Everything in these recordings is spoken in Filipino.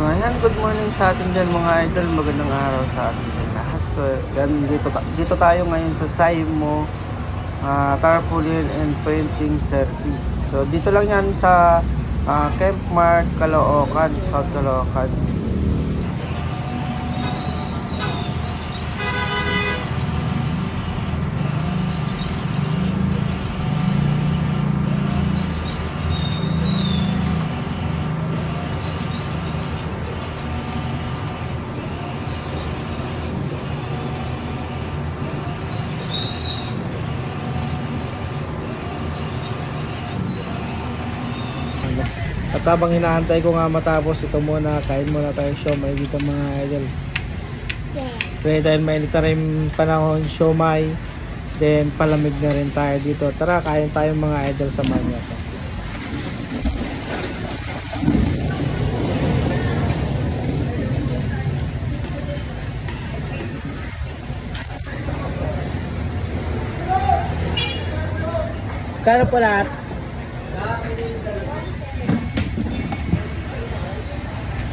So ayan, good morning sa atin dyan mga idol. Magandang araw sa atin dyan lahat. So yan, dito tayo ngayon sa Saimo Tarpaulin and Printing Service. So dito lang yan sa Camp Mart, Caloocan, South Caloocan. At habang hinaantay ko nga matapos ito muna, kain muna tayo siomay dito mga idol. Kaya dahil mainit na rin panahon siomay, then palamig na rin tayo dito. Tara, kain tayo mga idol sa manya. Kano po lahat?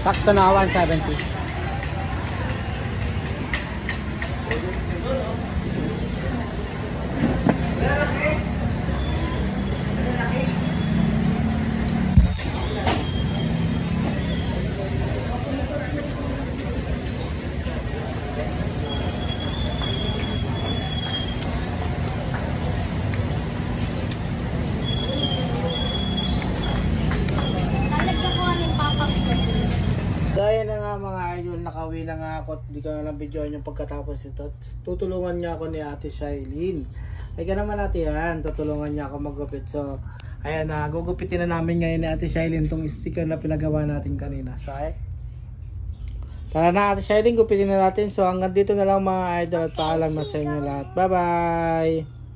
Sakto na 170. Dahil na nga mga idol, nakauwi na nga ako at di ko na lang videoan yung pagkatapos ito. Tutulungan niya ako ni Ate Shailene. Ay ka naman ate yan, tutulungan niya ako maggupit. So, ayan na, gugupitin na namin ngayon ni Ate Shailene tong sticker na pinagawa natin kanina. So, tara na Ate Shailene, gupitin na natin. So, hanggang dito na lang mga idol at paalam na sa inyo lahat. Bye bye!